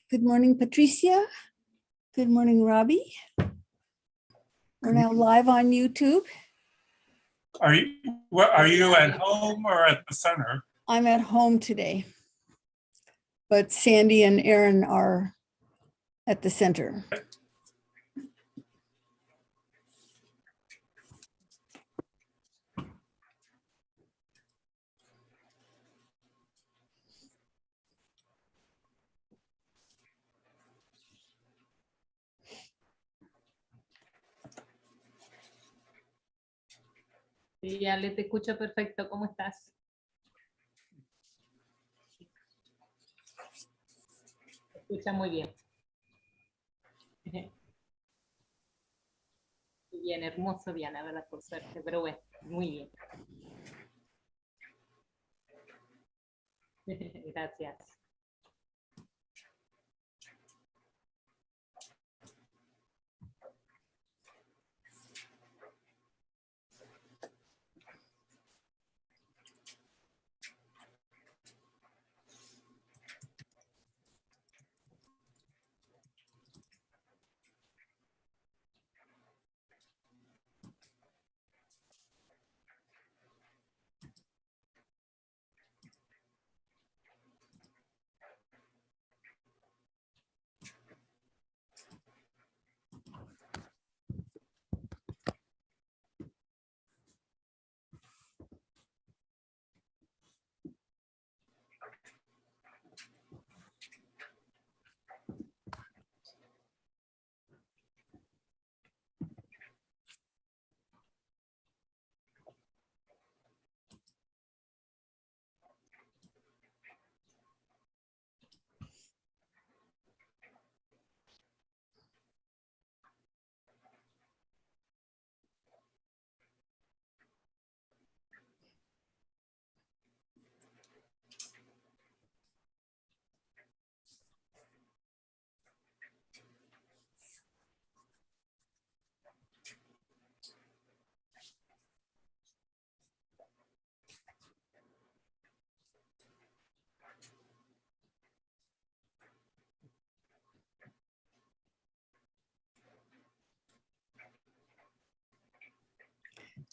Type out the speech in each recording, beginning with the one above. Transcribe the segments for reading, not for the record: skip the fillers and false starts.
Good morning, Patricia. Good morning, Robbie. We're now live on YouTube. Are you at home or at the center? I'm at home today, but Sandy and Aaron are at the center. Sí, ya te escucho perfecto. ¿Cómo estás? Te escucha muy bien. Bien, hermoso día, la verdad, por suerte, pero bueno, muy bien. Gracias.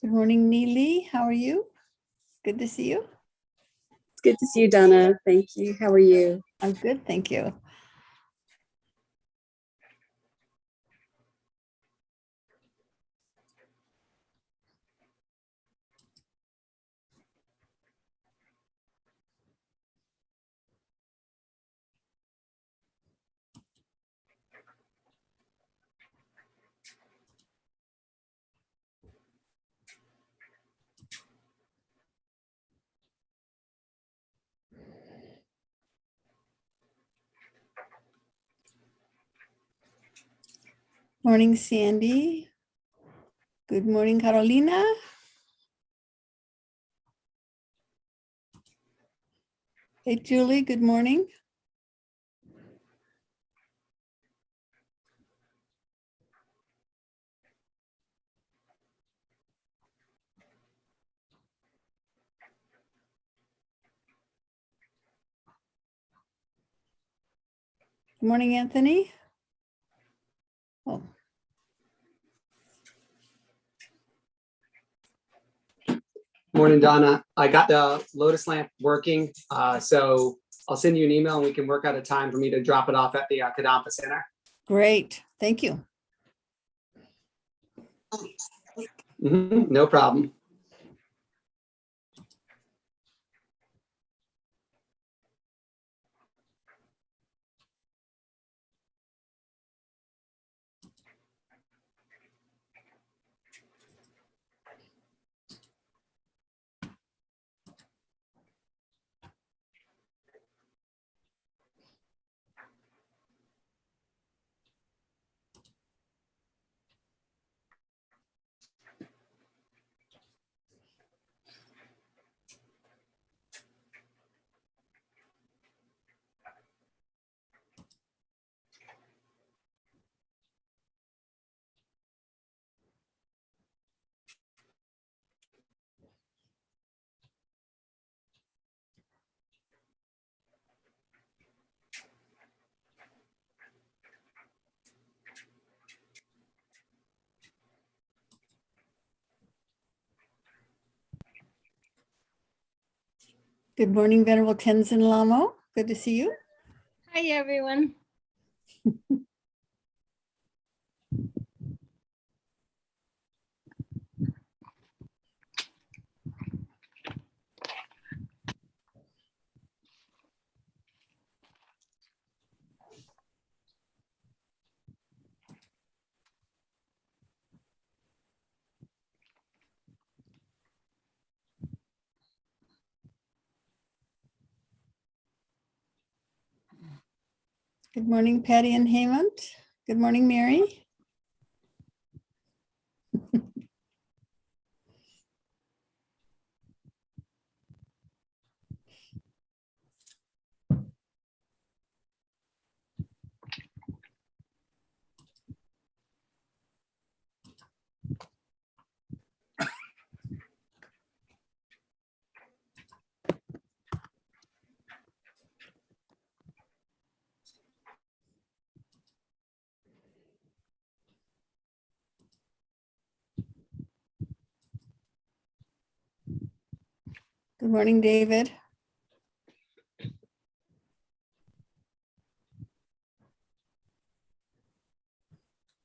Good morning, Neely. How are you? Good to see you. It's good to see you, Donna. Thank you. How are you? I'm good, thank you. Morning, Sandy. Good morning, Carolina. Hey, Julie, good morning. Good morning, Anthony. Oh, Morning, Donna. I got the Lotus lamp working, so I'll send you an email and we can work out a time for me to drop it off at the Kadampa Center. great. Thank you. No problem. Good morning, Venerable Tenzin Lamo. Good to see you. Hi, everyone. Good morning, Patty and Hemant. Good morning, Mary. Good morning, David.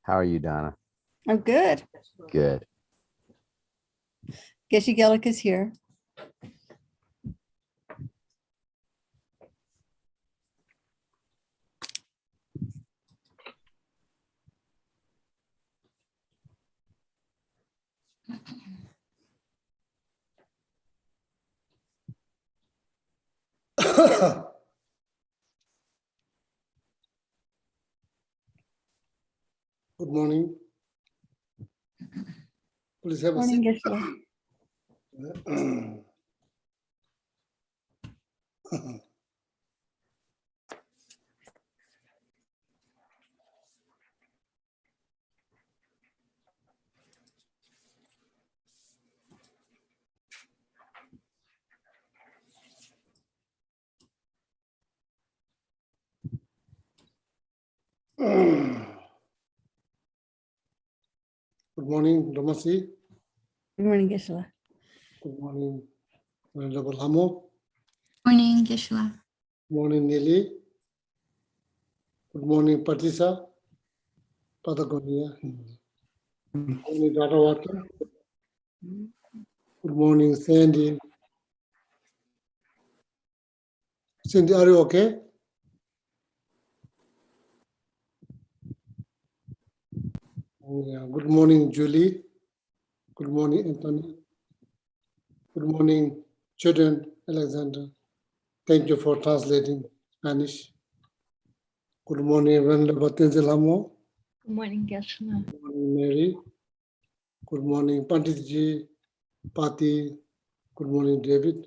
How are you, Donna? I'm good. Good. Geshe Gelik is here. Good morning. Please have a Morning, seat. Geshe. Good morning, Ramasi. Good morning, Geshe. Good morning, Venerable Hamo. Morning, Geshe-la. Good morning, Nelly. Good morning, Patricia. Patagonia. Good morning, Dr. Watkins. Good morning, Sandy. Cindy, are you okay? Yeah. Good morning, Julie. Good morning, Anthony. Good morning, children, Alexander. Thank you for translating Spanish. Good morning, Venerable Tenzin Hamo. Good morning, Geshe-la. Good morning, Mary. Good morning, Panditji, Pati. Good morning, David.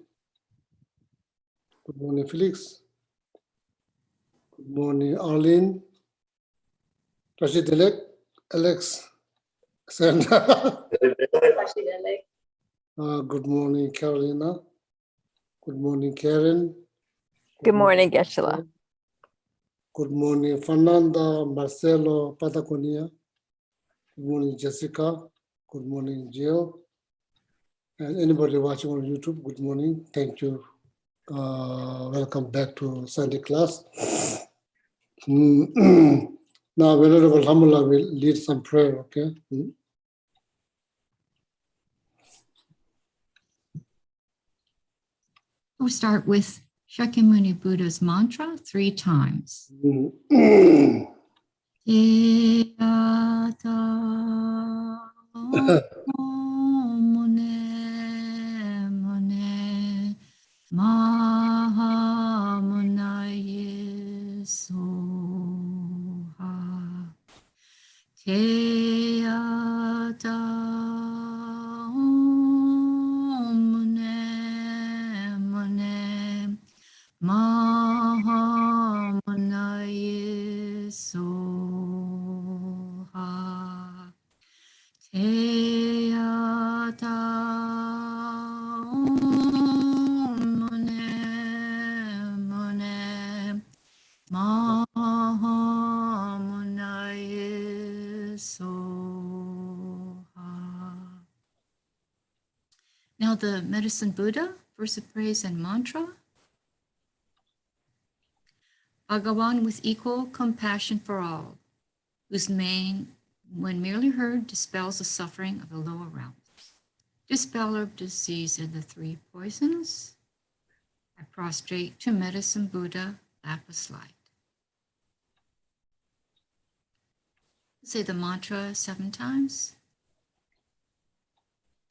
Good morning, Felix. Good morning, Arlene. Rashid Alex, Sandra. Good morning, Carolina. Good morning, Karen. Good morning, Geshe-la. Good morning, Fernanda, Marcelo, Patagonia. Good morning, Jessica. Good morning, Jill. And anybody watching on YouTube, good morning. Thank you. Welcome back to Sunday class. Now, Venerable Hamula will lead some prayer, okay? We'll start with Shakyamuni Buddha's mantra 3 times. Mahamunaye soha. Teata mune mune Mahamunaye soha. Teata mune mune Mahamunaye soha. Now the medicine Buddha, verse of praise and mantra. Bhagawan with equal compassion for all, whose name, when merely heard, dispels the suffering of the lower realms, dispeller of disease and the three poisons. I prostrate to medicine Buddha, lapis light. Say the mantra 7 times.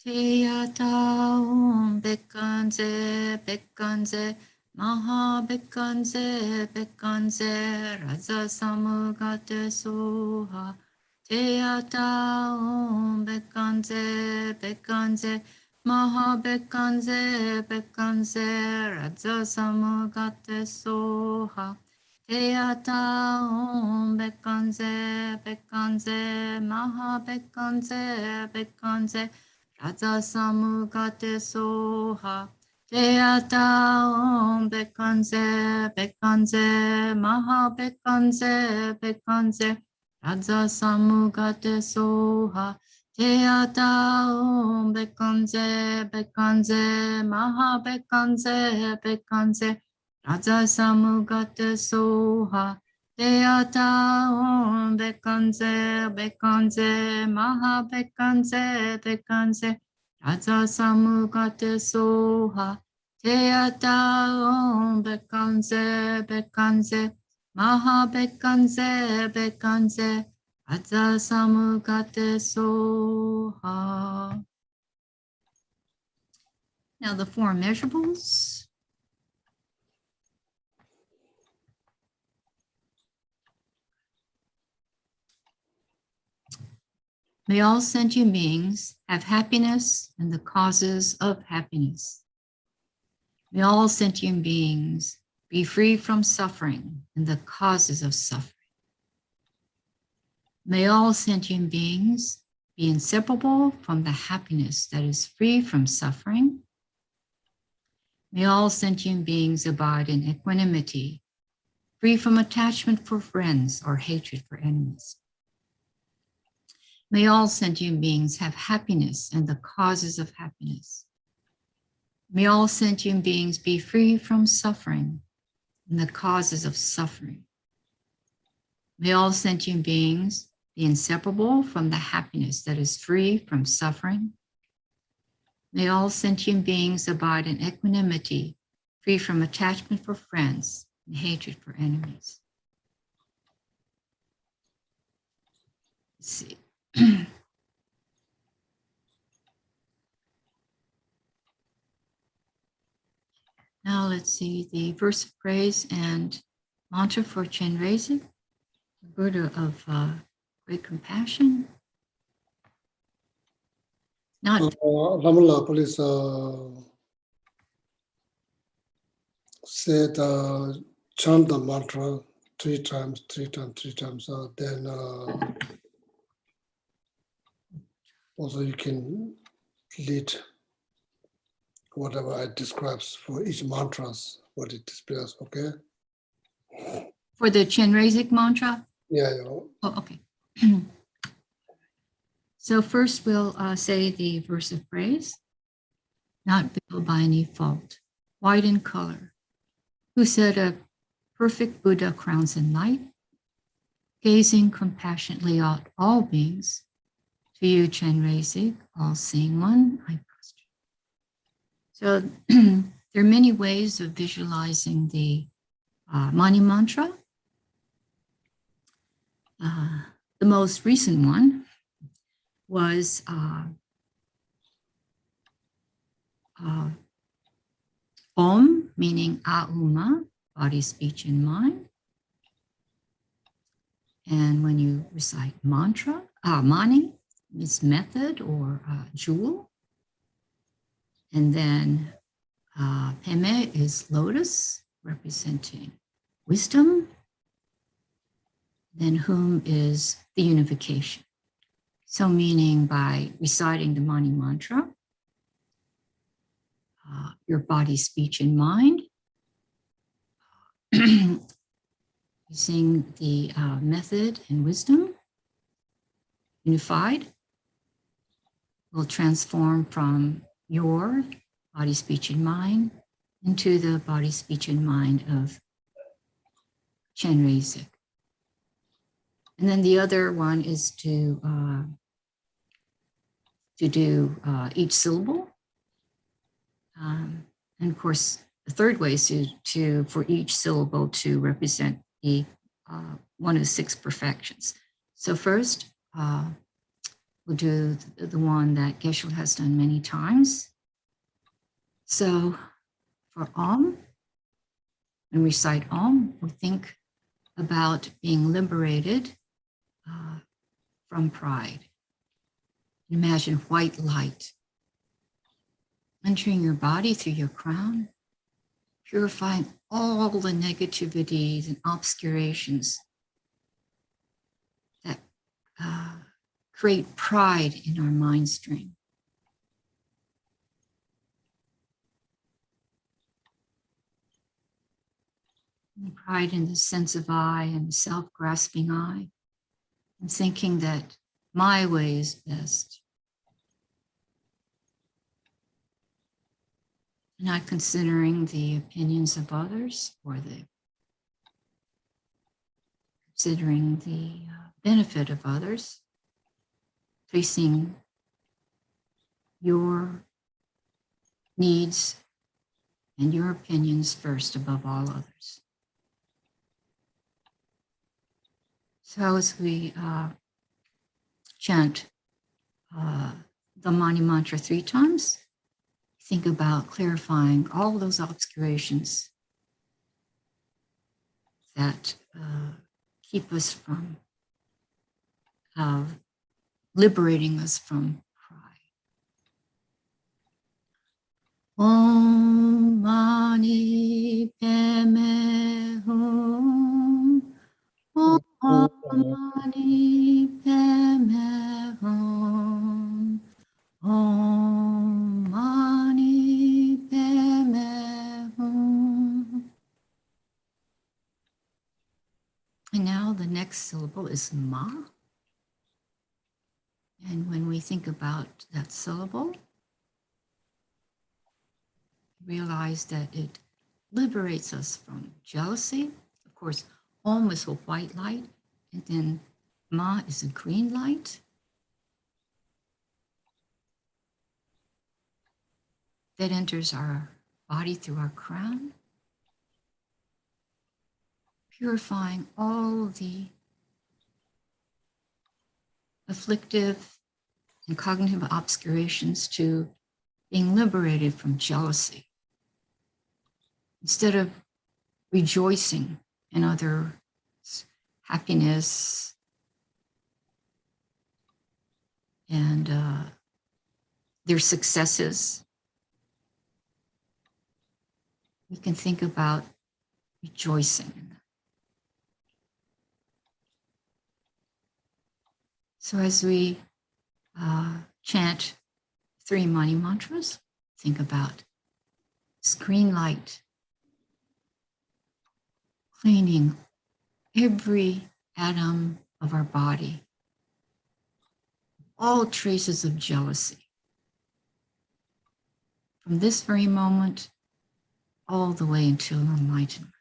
Teyata Om Bekanze Bekanze Maha Bekanze Bekanze Raza Samugate Soha. Teyata Om Bekanze Bekanze Maha Bekanze Bekanze Raza Samugate Soha. Teyata Om Bekanze Bekanze Maha Bekanze Bekanze Raza Samugate Soha. Teyata Om Bekanze Bekanze Maha Bekanze Bekanze Raza Samugate Soha. Teyata Om Bekanze Bekanze Maha Bekanze Bekanze Raza Samugate Soha. Teyata Om Bekanze Bekanze Maha Bekanze Bekanze Raza Samugate Soha. Teyata Om Bekanze Bekanze Maha Bekanze Bekanze Raza Samugate Soha. Now the 4 measurables. May all sentient beings have happiness and the causes of happiness. May all sentient beings be free from suffering and the causes of suffering. May all sentient beings be inseparable from the happiness that is free from suffering. May all sentient beings abide in equanimity, free from attachment for friends or hatred for enemies. May all sentient beings have happiness and the causes of happiness. May all sentient beings be free from suffering and the causes of suffering. May all sentient beings be inseparable from the happiness that is free from suffering. May all sentient beings abide in equanimity, free from attachment for friends and hatred for enemies. Let's see. Now let's see the verse of praise and mantra for Chenrezig, the Buddha of great compassion. Not Ramala, please say the chant the mantra 3 times. Then also you can lead whatever I describes for each mantras, what it displays, okay? for the Chenrezig mantra. Yeah. Oh, okay. So first we'll say the verse of praise. Not built by any fault, white in color, who said a perfect Buddha crowns in light, gazing compassionately at all beings. To you, Chenrezig, all-seeing one, I prostrate. So there are many ways of visualizing the Mani mantra. The most recent one was Om, meaning Auma, body, speech, and mind. And when you recite mantra, Mani, it's method or jewel. And then Peme is lotus, representing wisdom. Then Hum is the unification. So meaning by reciting the Mani mantra, your body, speech, and mind, using the method and wisdom, unified, will transform from your body, speech, and mind into the body, speech, and mind of Chenrezig. And then the other one is to do each syllable. And of course, the third way is to for each syllable to represent the one of the 6 perfections. So first, we'll do the one that Geshe has done many times. So for Om, when we recite Om, we think about being liberated from pride. Imagine white light entering your body through your crown, purifying all the negativities and obscurations that create pride in our mind stream. And pride in the sense of I and the self-grasping I, and thinking that my way is best. Not considering the opinions of others or considering the benefit of others, placing your needs and your opinions first above all others. So as we chant the Mani Mantra 3 times, think about clarifying all those obscurations that keep us from liberating us from pride. Om Mani Padme Hum. Om Mani Padme Hum. Om Mani Padme Hum. And now the next syllable is Ma. And when we think about that syllable, realize that it liberates us from jealousy. Of course, Om is a white light, and then Ma is a green light. That enters our body through our crown, purifying all the afflictive and cognitive obscurations to being liberated from jealousy. Instead of rejoicing in others' happiness and their successes, we can think about rejoicing in them. So as we chant 3 Mani mantras, think about this green light cleaning every atom of our body, all traces of jealousy. From this very moment, all the way until enlightenment.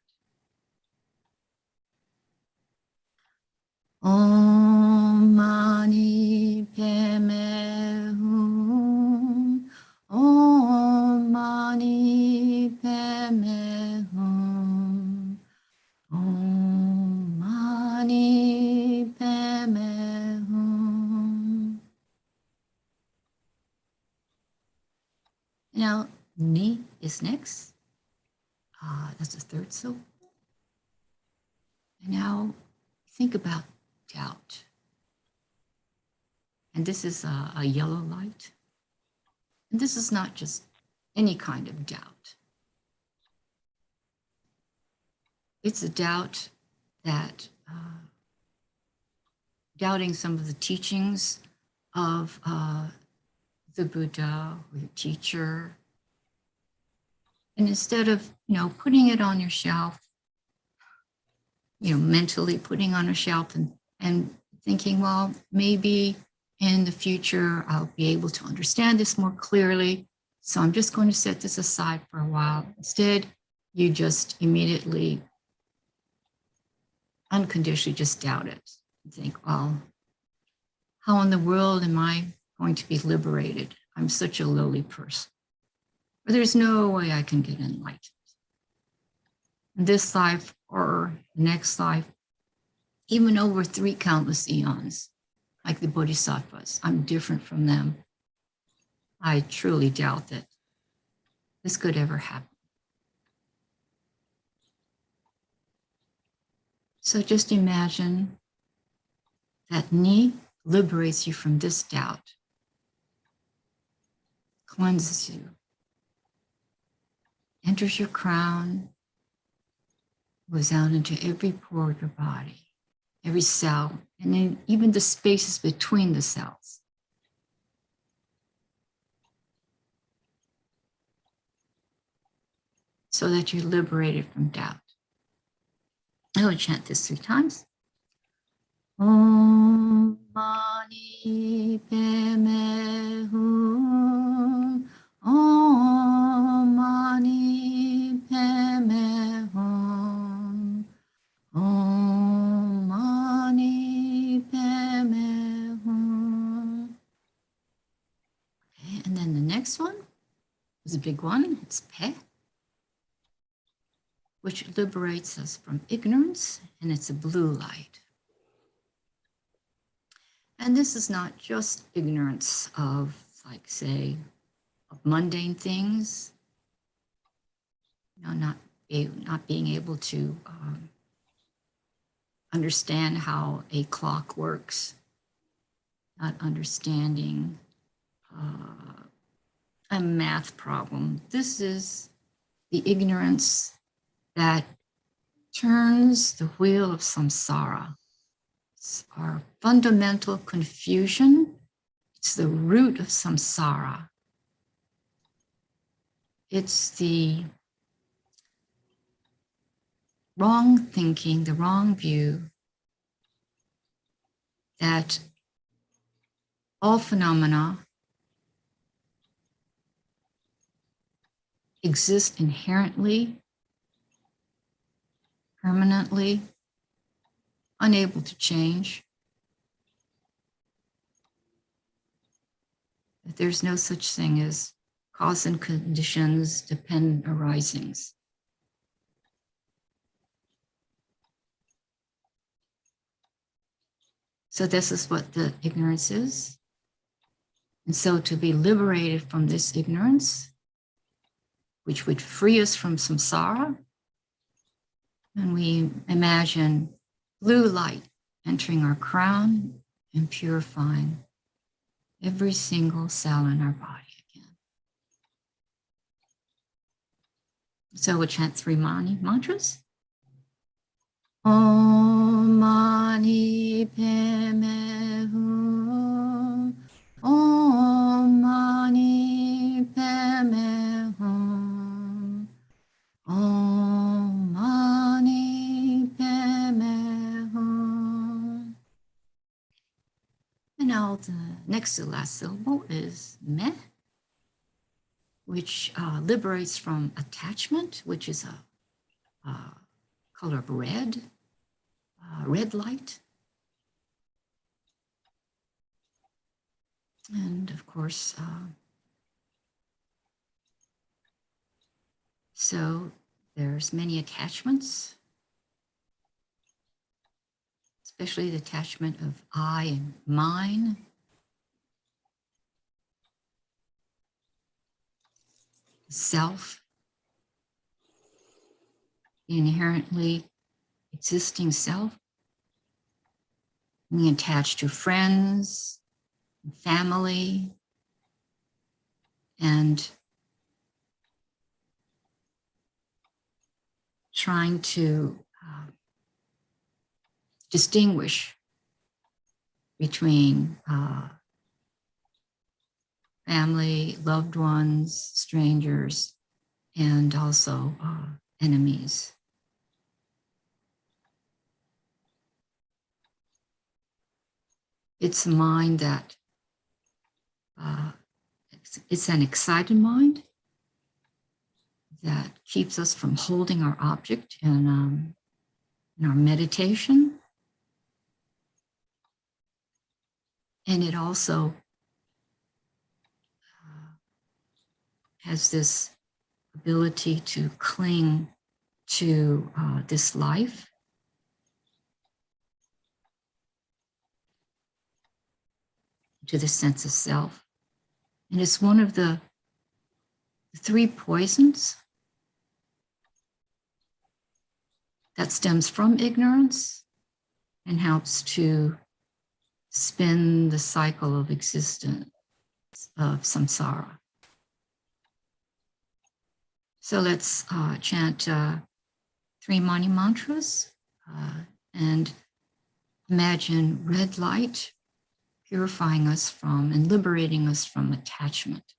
Om Mani Padme Hum. Om Mani Padme Hum. Om Mani Padme Hum. Now, Ni is next. That's the 3rd syllable. And now think about doubt. And this is a yellow light. And this is not just any kind of doubt. It's a doubt that doubting some of the teachings of the Buddha or your teacher. And instead of, putting it on your shelf, mentally putting on a shelf and thinking, well, maybe in the future, I'll be able to understand this more clearly. So I'm just going to set this aside for a while. Instead, you just immediately unconditionally just doubt it. You think, well, how in the world am I going to be liberated? I'm such a lowly person. Or there's no way I can get enlightened. In this life or the next life, even over 3 countless eons, like the Bodhisattvas, I'm different from them. I truly doubt that this could ever happen. So just imagine that Ni liberates you from this doubt, cleanses you, enters your crown, goes out into every pore of your body, every cell, and then even the spaces between the cells. So that you're liberated from doubt. I will chant this 3 times. Om Mani Padme Hum. Om Mani Padme Hum. Om Mani Padme Hum. Okay, and then the next one is a big one. It's Pe, which liberates us from ignorance, and it's a blue light. And this is not just ignorance of, like, say, of mundane things, not being able to understand how a clock works, not understanding a math problem. This is the ignorance that turns the wheel of samsara. It's our fundamental confusion. It's the root of samsara. It's the wrong thinking, the wrong view that all phenomena exist inherently, permanently, unable to change. That there's no such thing as cause and conditions, dependent arisings. So this is what the ignorance is. And so to be liberated from this ignorance, which would free us from samsara, and we imagine blue light entering our crown and purifying every single cell in our body again. So we'll chant 3 Mani mantras. Om Mani Padme Hum. Om Mani Padme Hum. Om Mani Padme Hum. And now the next to the last syllable is Me, which liberates from attachment, which is a color of red, red light. And of course, so there's many attachments, especially the attachment of I and mine. Self, the inherently existing self, being attached to friends, family, and trying to distinguish between family, loved ones, strangers, and also enemies. It's a mind that, it's an excited mind that keeps us from holding our object and in our meditation. And it also has this ability to cling to this life. To the sense of self. And it's one of the three poisons that stems from ignorance and helps to spin the cycle of existence of samsara. So let's chant 3 Mani mantras and imagine red light purifying us from and liberating us from attachment.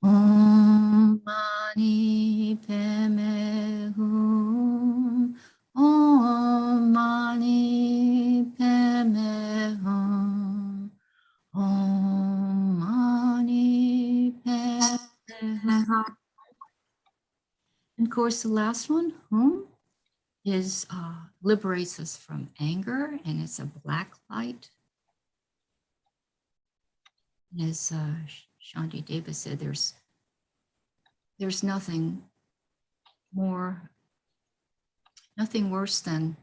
Om Mani Padme Hum. Om Mani Padme Hum. Om Mani Padme Hum. And of course, the last one, Hum, is liberates us from anger, and it's a black light. And as Shanti Deva said, there's nothing worse than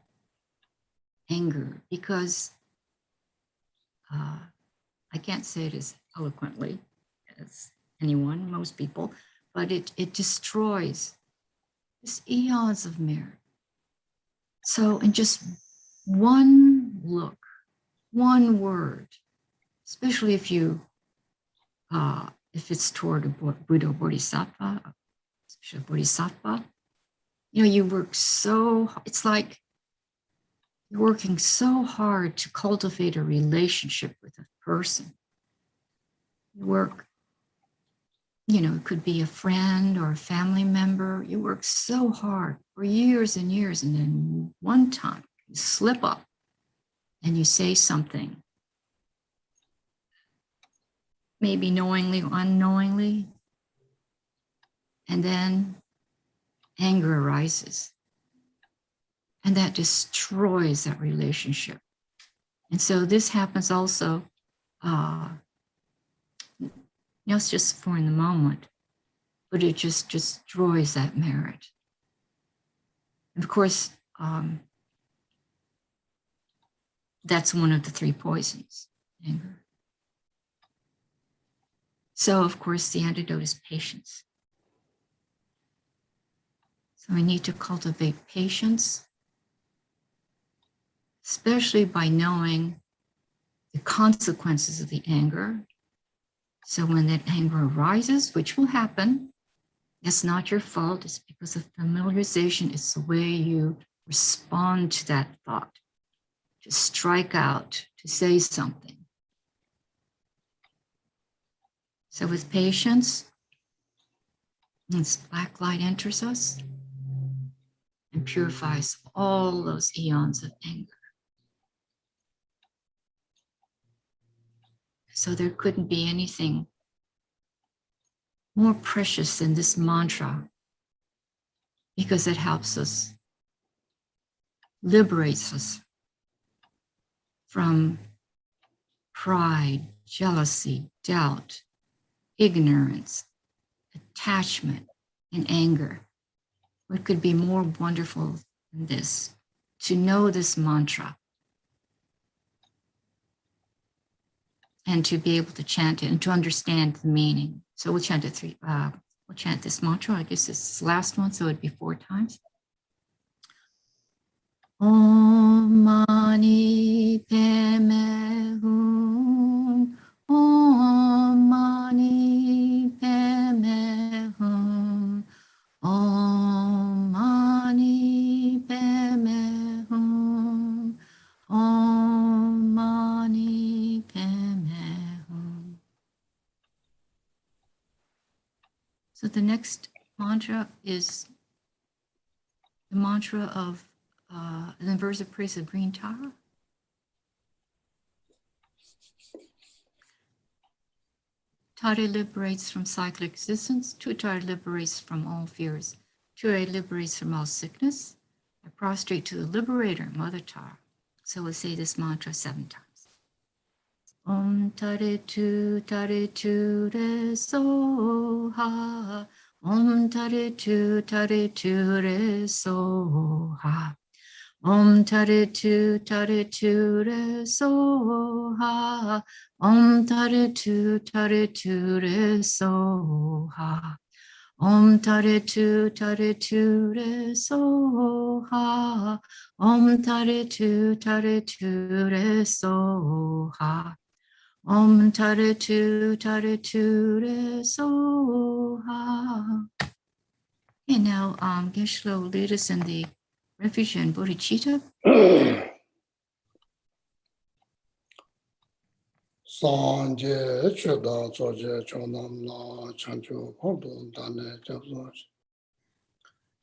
anger, because I can't say it as eloquently as anyone, most people, but it destroys this eons of merit. So in just one look, one word, especially if it's toward a Buddha Bodhisattva, you work so, it's like you're working so hard to cultivate a relationship with a person. You work, it could be a friend or a family member. You work so hard for years and years, and then one time you slip up and you say something, maybe knowingly or unknowingly, and then anger arises, and that destroys that relationship. And so this happens also, it's just for in the moment, but it just destroys that merit. And of course, that's one of the three poisons, anger. So of course, the antidote is patience. So we need to cultivate patience, especially by knowing the consequences of the anger. So when that anger arises, which will happen, it's not your fault, it's because of familiarization. It's the way you respond to that thought, to strike out, to say something. So with patience, this black light enters us and purifies all those eons of anger. So there couldn't be anything more precious than this mantra, because it helps us, liberates us from pride, jealousy, doubt, ignorance, attachment, and anger. What could be more wonderful than this? To know this mantra and to be able to chant it and to understand the meaning. So we'll chant it we'll chant this mantra. I guess it's the last one, so it'd be 4 times. Om Mani Padme Hum. Om Mani Padme Hum. Om Mani Padme Hum. Om Mani Padme Hum. So the next mantra is the mantra of the inversive praise of Green Tara. Tara liberates from cyclic existence. Tutara liberates from all fears. True aid liberates from all sickness. I prostrate to the liberator, Mother Tara. So we'll say this mantra 7 times. Om Tare Tu Re So Ha. Om Tare Tu Re So Ha. Om Tare Tu Re So Ha. Om Tare Tu Re So Ha. Om Tare Tu Re So Ha. Om Tare Tu Re So Ha. Om Tare Tu Re So Ha. Okay, now Geshe-la will lead us in the refuge and bodhicitta. Sanje Cheda Soje Chonam La Chancho Pordo Dane Japson.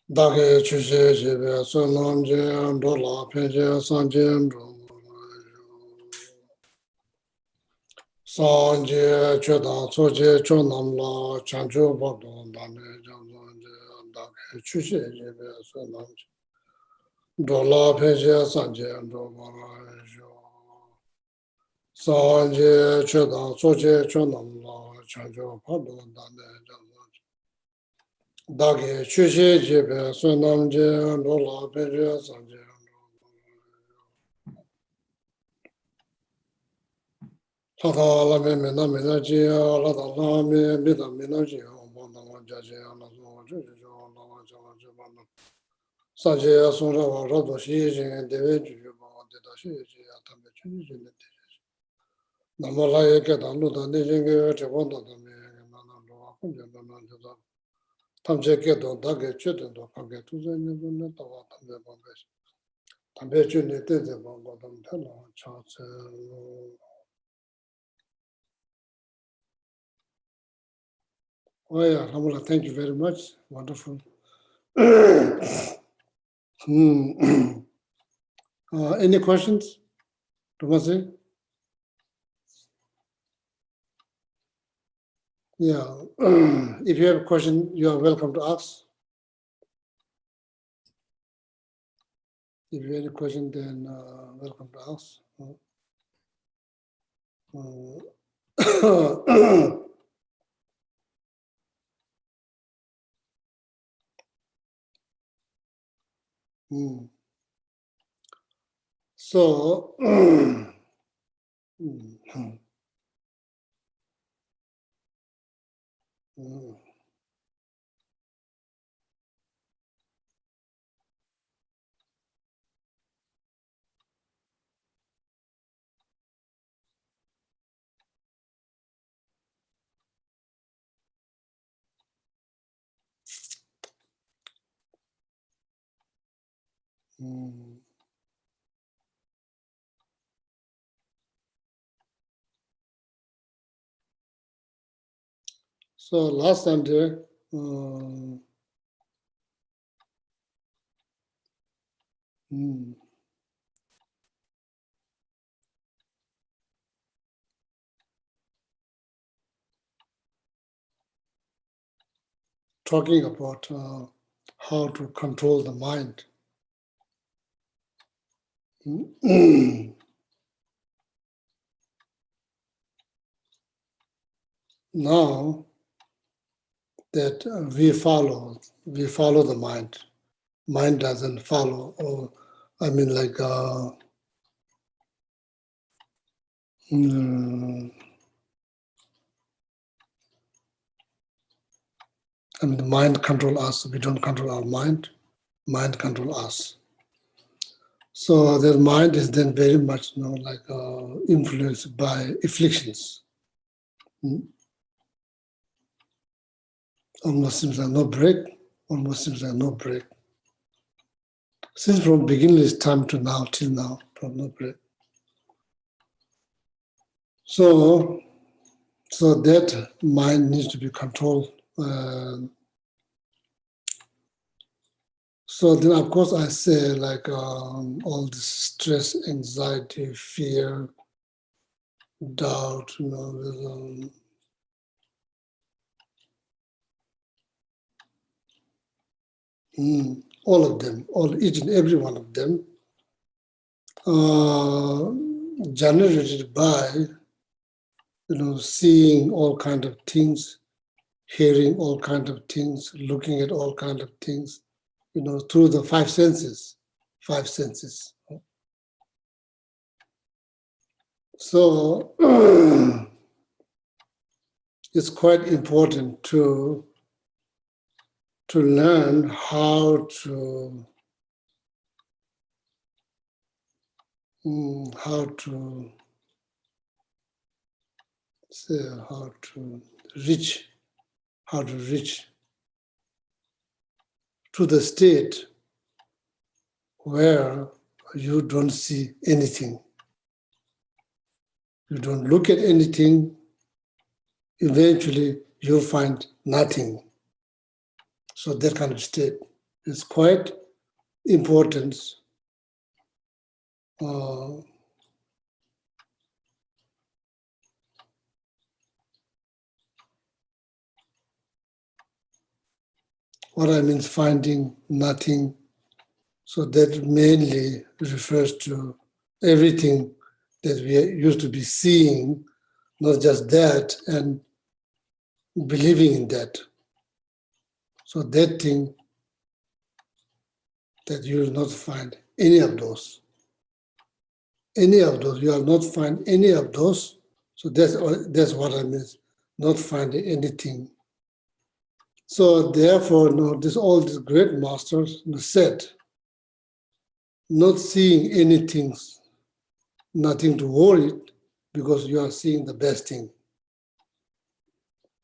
Dage Chushe Jebe Sonam Je Dola Penje Sanje Sanje Cheda Soje Chonam La Chancho Pordo Dane Japson. Dage Chushe Jebe Sonam Je Dola Penje Sanje Dola Sanje Cheda Soje Chonam La Chancho Pordo Dane Japson. Dagi Chushe Jebe Sunam Je Dola Penje Sanje Lata Lame Mena Mena Jia Lata Lame Mida Mena Jia Banda Jaja Lazo Jojo Lava Java Jabana Sanje Sunra Rado Shi Jin Deve Juju Deda Shi Jia Tambe Chuni Jin Namala Eke Daluda Nijinge Chebanda Dame Nana Loa Kunja Nana Jada Tamche Kedo Dage Chedo Kage Tuze Nibune Tawa Tambe Bambesh Tambe Chuni Teze Bango Dam Tela Chance. Oh yeah, Ramula, thank you very much. Wonderful. Any questions? Tomasi? Yeah. If you have a question, you are welcome to ask. If you have any question, then welcome to ask. So, so last Sunday, talking about how to control the mind. Now that we follow the mind. Mind doesn't follow, or I mean, like the mind control us. We don't control our mind. Mind control us. So their mind is then very much, influenced by afflictions. Almost seems like no break. Almost seems like no break. Since from beginningless time to now, till now, from no break. So that mind needs to be controlled. So then, of course, I say all this stress, anxiety, fear, doubt, all of them, each and every one of them, generated by, seeing all kind of things, hearing all kind of things, looking at all kind of things, through the five senses. So it's quite important to learn how to reach to the state where you don't see anything. You don't look at anything. Eventually, you'll find nothing. So that kind of state is quite important. What I mean finding nothing, so that mainly refers to everything that we used to be seeing, not just that, and believing in that. So that thing that you will not find any of those. You will not find any of those. So that's what I mean, not finding anything. So therefore, all these great masters said, not seeing anything, nothing to worry, because you are seeing the best thing.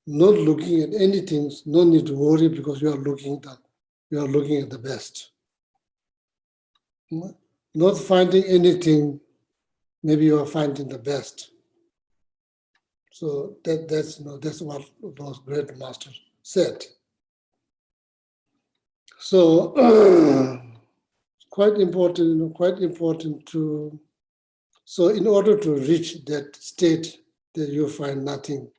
Not looking at anything, no need to worry, because you are looking at the best. Not finding anything, maybe you are finding the best. So that's what those great masters said. So quite important to. So in order to reach that state that you find nothing,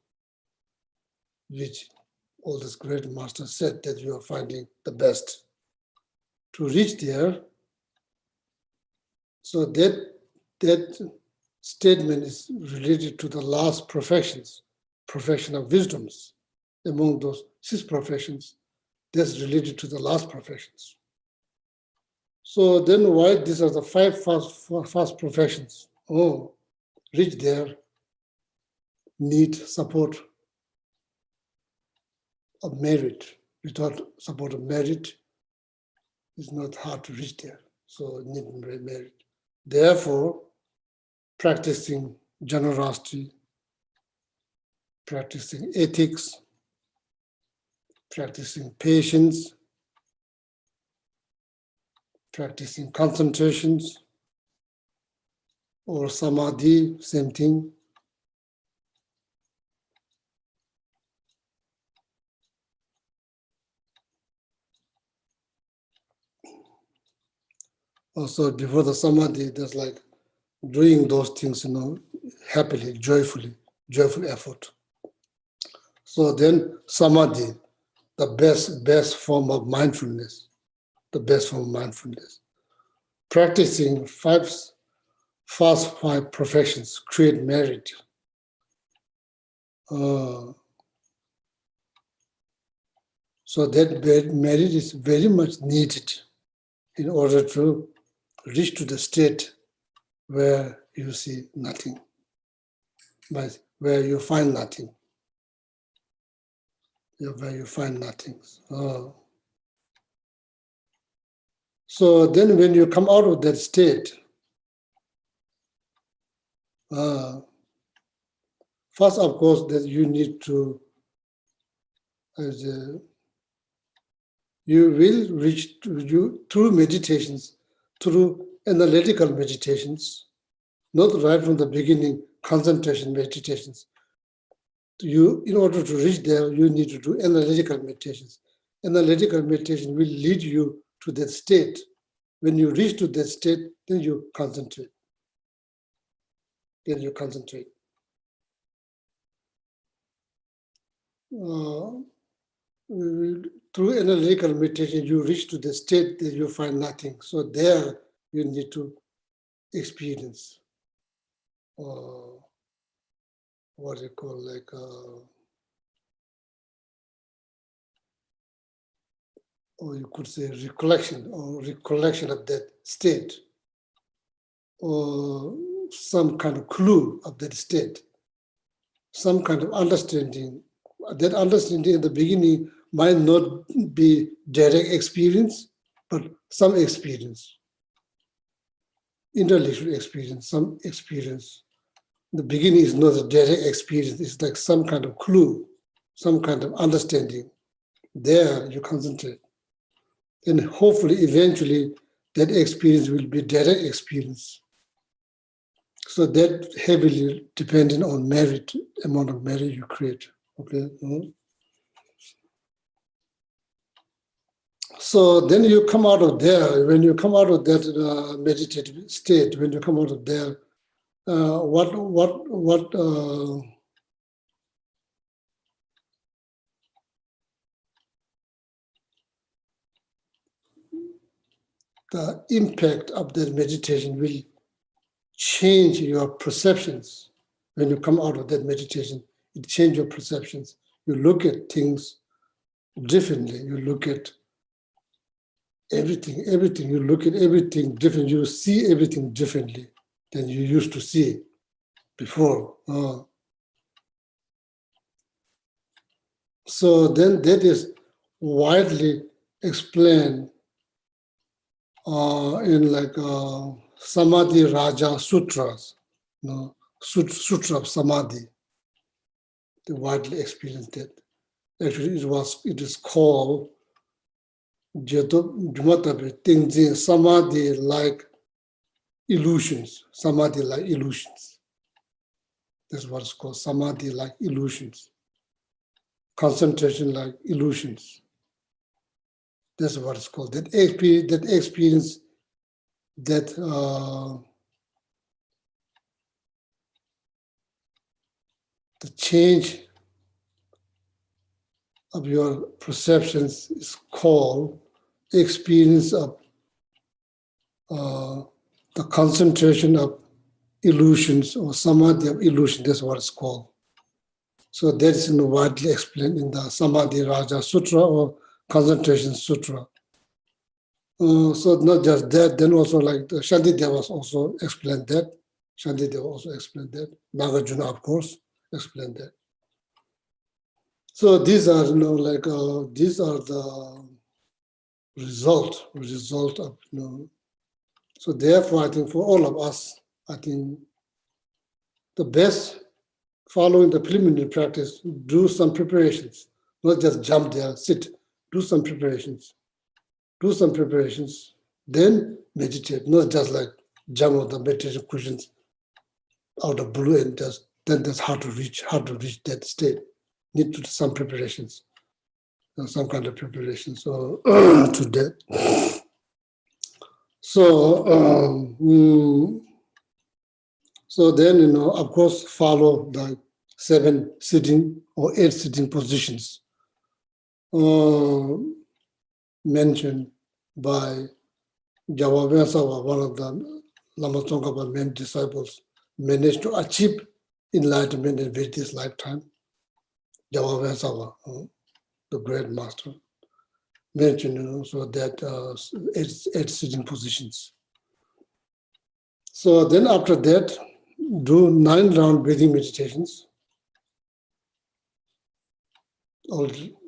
which all these great masters said that you are finding the best, to reach there. So that statement is related to the last professions, profession of wisdoms. Among those 6 professions, that's related to the last professions. So then why these are the 5 first professions? Reach there, need support of merit. Without support of merit, it's not hard to reach there. So need merit. Therefore, practicing generosity, practicing ethics, practicing patience, practicing concentrations, or samadhi, same thing. Also, before the samadhi, there's like doing those things, happily, joyful effort. So then samadhi, the best form of mindfulness, Practicing 5 professions create merit. So that merit is very much needed in order to reach to the state where you see nothing, but where you find nothing. Where you find nothing. So then when you come out of that state, first, of course, that you need to, you will reach through meditations, through analytical meditations, not right from the beginning, concentration meditations. In order to reach there, you need to do analytical meditations. Analytical meditation will lead you to that state. When you reach to that state, then you concentrate. through analytical meditation, you reach to the state that you find nothing. So there you need to experience, what you call like, or you could say recollection of that state, or some kind of clue of that state, some kind of understanding. That understanding in the beginning might not be direct experience, but some experience, intellectual experience, some experience. The beginning is not a direct experience, it's like some kind of clue, some kind of understanding. There you concentrate. And hopefully, eventually, that experience will be direct experience. So that heavily depending on merit, amount of merit you create. Okay. So then you come out of there. When you come out of that meditative state, when you come out of there, the impact of that meditation will change your perceptions. When you come out of that meditation, it changes your perceptions. You look at things differently. You look at everything. You look at everything different. You see everything differently than you used to see before. So then that is widely explained in like Samadhi Raja Sutras, Sutra of Samadhi. They widely experienced it. Actually, it is called Samadhi like illusions. Samadhi like illusions. That's what it's called, Samadhi like illusions. Concentration like illusions. That's what it's called. That experience, the change of your perceptions is called experience of the concentration of illusions, or samadhi of illusion. That's what it's called. So that is widely explained in the Samadhi Raja Sutra or Concentration Sutra. So not just that, then also like the Shantideva also explained that. Shantideva also explained that. Nagarjuna, of course, explained that. So these are, these are the result of, So therefore, I think for all of us, I think the best, following the preliminary practice, do some preparations, not just jump there, sit, do some preparations. Do some preparations, then meditate, not just like jump on the meditation cushions out of blue and then that's hard to reach that state. Need to do some preparations, some kind of preparation. So to that. So then, of course, follow the 7 sitting or 8 sitting positions mentioned by Jawabensawa, one of the Lama Tsongkhapa main disciples, managed to achieve enlightenment in this lifetime. Jawabensawa, the great master, mentioned so that 8 sitting positions. So then after that, do 9 round breathing meditations.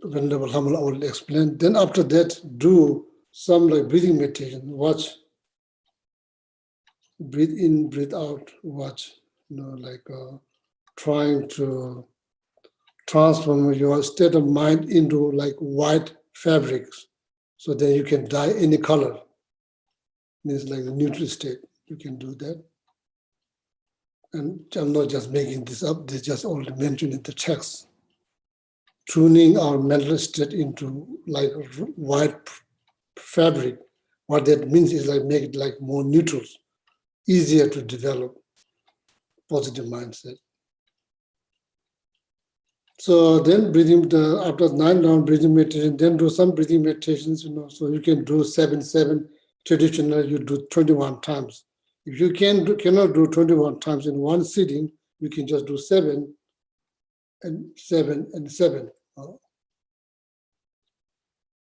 Venerable Hamala will explain. Then after that, do some like breathing meditation. Watch, breathe in, breathe out. Watch, trying to transform your state of mind into like white fabrics, so that you can dye any color. Means like the neutral state. You can do that. And I'm not just making this up. They just already mentioned in the text. Tuning our mental state into like a white fabric. What that means is like make it like more neutral, easier to develop positive mindset. So then breathing, after 9 round breathing meditation, then do some breathing meditations, so you can do 7-7, traditional, you do 21 times. If you cannot do 21 times in one sitting, you can just do 7 and 7 and 7.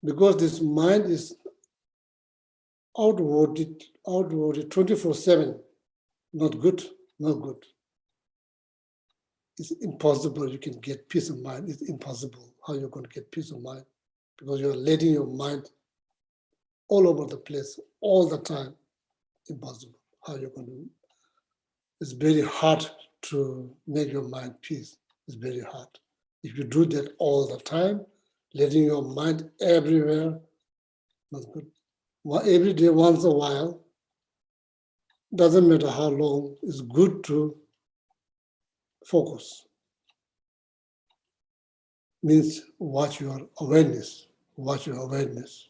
Because this mind is outwarded 24/7, not good, not good. It's impossible you can get peace of mind. It's impossible how you're going to get peace of mind because you're letting your mind all over the place all the time. Impossible. How you're going to? It's very hard to make your mind peace. It's very hard. If you do that all the time, letting your mind everywhere, not good. Every day, once a while, doesn't matter how long, it's good to focus. Means watch your awareness. Watch your awareness.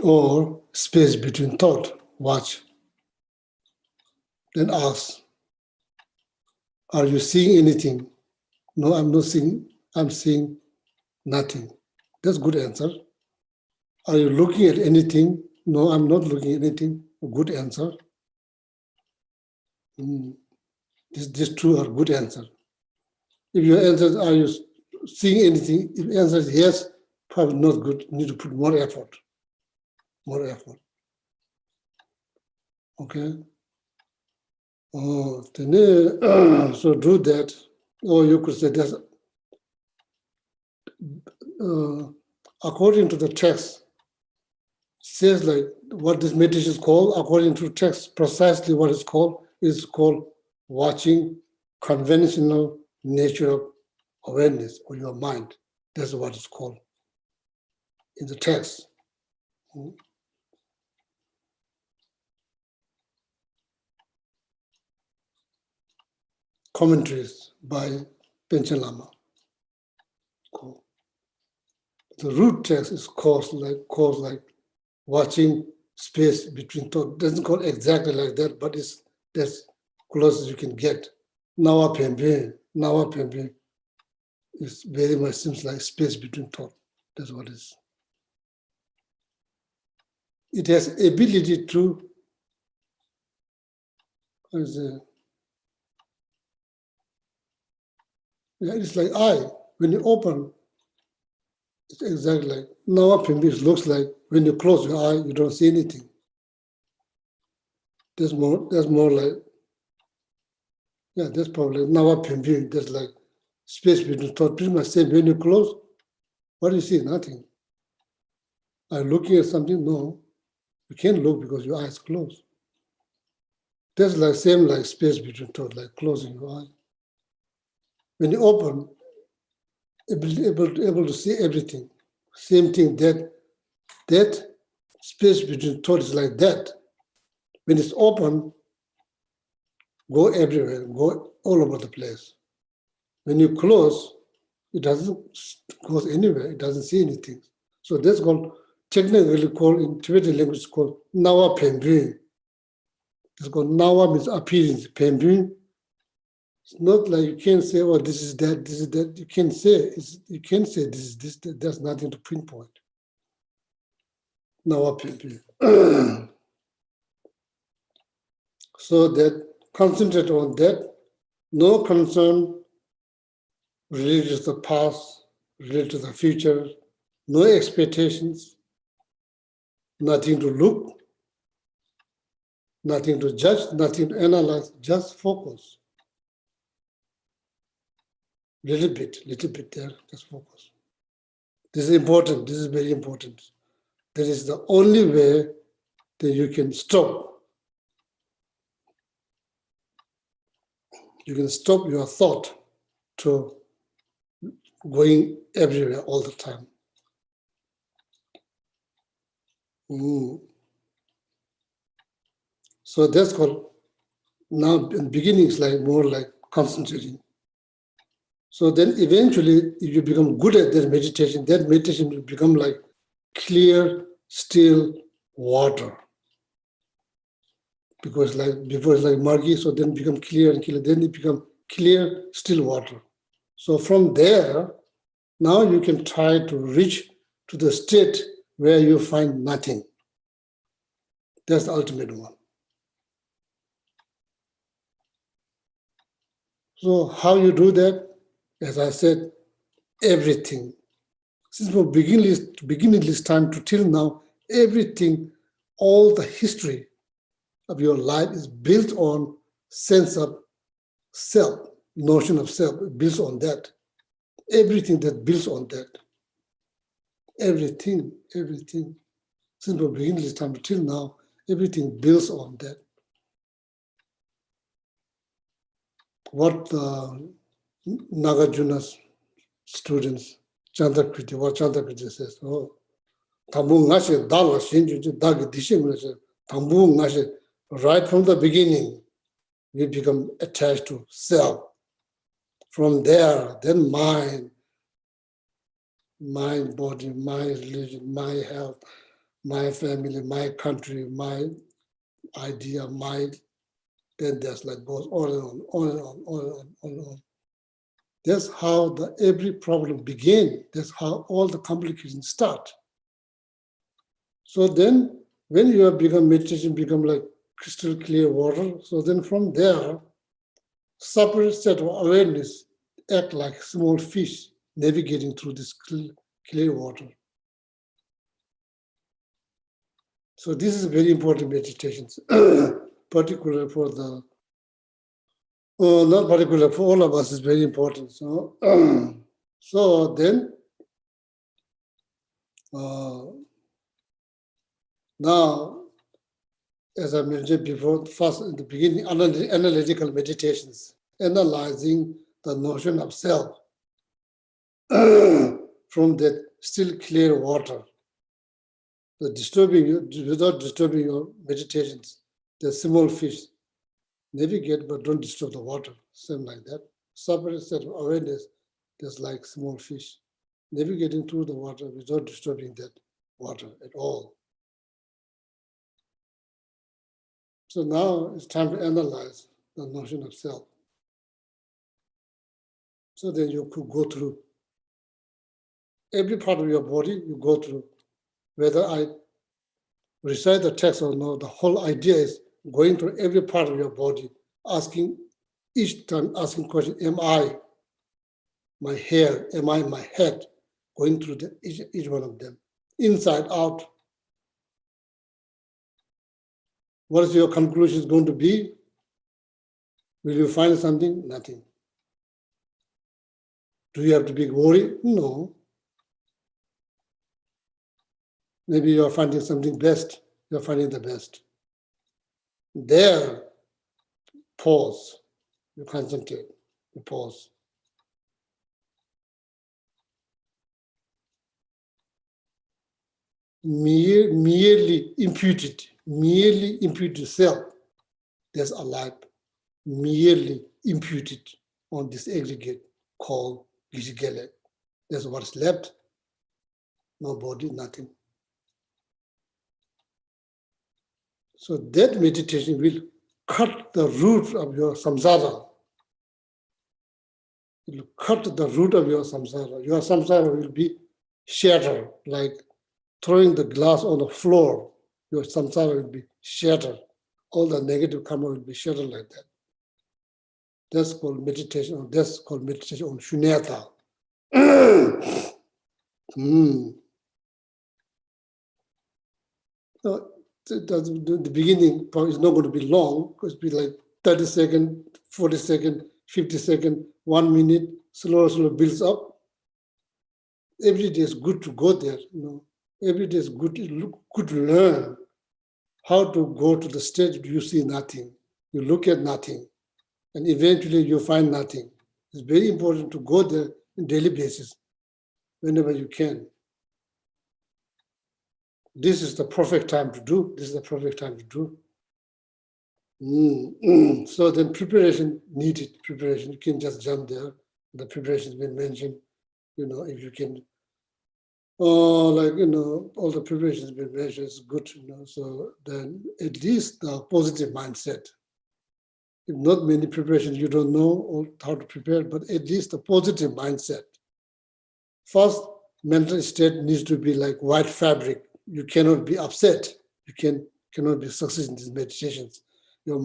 Or space between thought. Watch. Then ask, are you seeing anything? No, I'm not seeing. I'm seeing nothing. That's a good answer. Are you looking at anything? No, I'm not looking at anything. A good answer. These two are good answers. If your answer is, are you seeing anything? If the answer is yes, probably not good. You need to put more effort. More effort. Okay? So do that. Or you could say that according to the text, says like what this meditation is called, according to text, precisely what it's called is called watching conventional nature of awareness or your mind. That's what it's called in the text. Commentaries by Panchen Lama. Cool. The root text is called like watching space between thought. Doesn't call exactly like that, but it's that's close as you can get. Nawa Pembe is very much seems like space between thought. That's what it is. It has ability to, it's like eye. When you open, it's exactly like Nawa Pembe looks like when you close your eye, you don't see anything. That's more like, yeah, that's probably Nawa Pembe. That's like space between thought. Pretty much same. When you close, what do you see? Nothing. Are you looking at something? No. You can't look because your eyes closed. That's like same like space between thought, like closing your eye. When you open, able to see everything. Same thing, that space between thought is like that. When it's open, go everywhere, go all over the place. When you close, it doesn't go anywhere, it doesn't see anything. So that's called, technically called, in Tibetan language, it's called Nawa Pembe. It's called Nawa means appearance, Pembe. It's not like you can't say, oh, this is that, this is that. You can't say, you can't say this is this, that. There's nothing to pinpoint. Nawa Pembe. So that, concentrate on that. No concern related to the past, related to the future, no expectations, nothing to look, nothing to judge, nothing to analyze, just focus. Little bit there, just focus. This is important, this is very important. That is the only way that you can stop. You can stop your thought to going everywhere all the time. So that's called, now in the beginning it's like more like concentrating. So then eventually if you become good at that meditation will become like clear, still water. Because like before it's like murky, so then become clear and clear, then it become clear, still water. So from there, now you can try to reach to the state where you find nothing. That's the ultimate one. So how you do that? As I said, everything. Since from beginningless time to till now, everything, all the history of your life is built on sense of self, notion of self, builds on that. Everything that builds on that. Everything. Since from beginningless time till now, everything builds on that. What Nagarjuna's students, Chandrakriti, what Chandrakriti says, oh, Tambu Ngashe, Dala Shinju, Dagi Dishim, Tambu Ngashe, right from the beginning, we become attached to self. From there, then mind, body, my religion, my health, my family, my country, my idea, then there's like goes on and on. That's how every problem begins. That's how all the complications start. So then when you have become meditation, become like crystal clear water. So then from there, separate set of awareness act like small fish navigating through this clear water. So this is very important meditation, particularly for the, not particular for all of us, is very important. So, so then, now, as I mentioned before, first in the beginning, analytical meditations, analyzing the notion of self from that still clear water. The disturbing you, without disturbing your meditations, the small fish navigate but don't disturb the water, same like that. Separate set of awareness, just like small fish, navigating through the water without disturbing that water at all. So now it's time to analyze the notion of self. So then you could go through every part of your body, you go through. Whether I recite the text or not, the whole idea is going through every part of your body, asking each time, asking question, am I my hair? Am I my head? Going through each one of them, inside out. What is your conclusion going to be? Will you find something? Nothing. Do you have to be worried? No. Maybe you are finding something best. You are finding the best. There, pause. You concentrate. You pause. Merely imputed self, that's alive, merely imputed on this aggregate called Gishigele. That's what's left. No body, nothing. So that meditation will cut the root of your samsara. It will cut the root of your samsara. Your samsara will be shattered, like throwing the glass on the floor. Your samsara will be shattered. All the negative karma will be shattered like that. That's called meditation. That's called meditation on shunyata. So the beginning part is not going to be long. It's be like 30 seconds, 40 seconds, 50 seconds, 1 minute. Slowly builds up. Every day is good to go there. Every day is good to learn how to go to the stage you see nothing. You look at nothing, and eventually you find nothing. It's very important to go there on a daily basis, whenever you can. This is the perfect time to do. This is the perfect time to do. So then preparation needed. Preparation, you can just jump there. The preparation has been mentioned. If you can, all the preparation has been mentioned, it's good. So then at least the positive mindset. If not many preparations, you don't know how to prepare, but at least a positive mindset. First, mental state needs to be like white fabric. You cannot be upset. You cannot be successful in these meditations. Your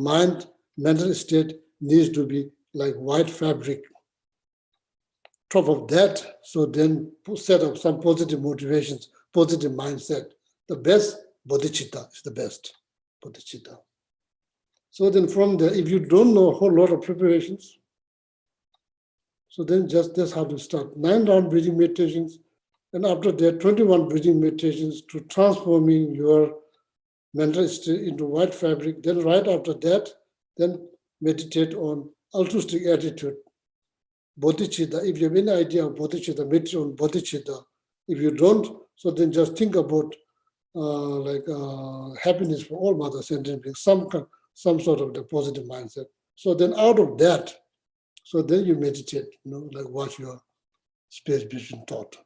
mental state needs to be like white fabric. Top of that, so then set up some positive motivations, positive mindset. The best, bodhicitta is the best, bodhicitta. So then from there, if you don't know a whole lot of preparations, so then just that's how to start. 9 round breathing meditations, and after that, 21 breathing meditations to transforming your mental state into white fabric. Then right after that, then meditate on altruistic attitude, bodhicitta. If you have any idea of bodhicitta, meditate on bodhicitta. If you don't, so then just think about happiness for all mother sentient beings, some sort of the positive mindset. So then out of that, so then you meditate, like watch your space between thought.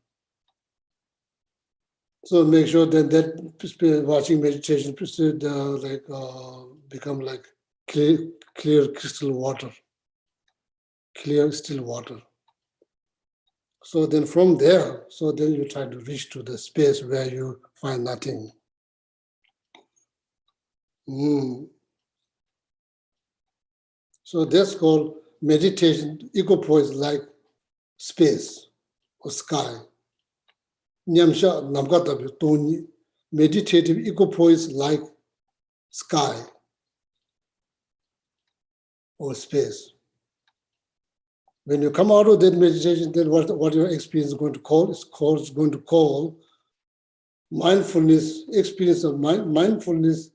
So make sure that watching meditation become like clear crystal water, clear still water. So then from there, so then you try to reach to the space where you find nothing. So that's called meditation. Equipoise like space or sky. Nyamsha namgatabi toni. Meditative equipoise like sky or space. When you come out of that meditation, then what your experience is going to call? It's going to call mindfulness, experience of mindfulness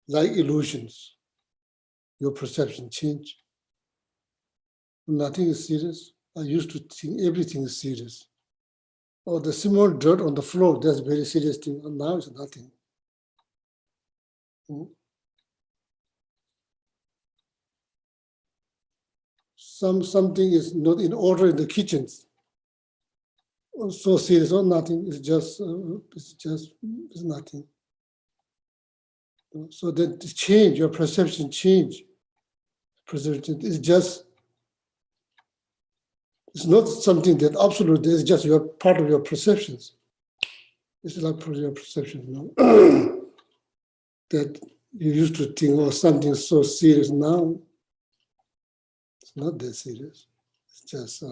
like illusions. Your perception change. Nothing is serious. I used to think everything is serious. Or the small dirt on the floor, that's a very serious thing. And now it's nothing. Something is not in order in the kitchens. So serious or nothing. It's nothing. So that change, your perception change. Perception is just. It's not something that absolute. It's just your part of your perceptions. It's like part of your perception, that you used to think, oh, something so serious now. It's not that serious. It's just.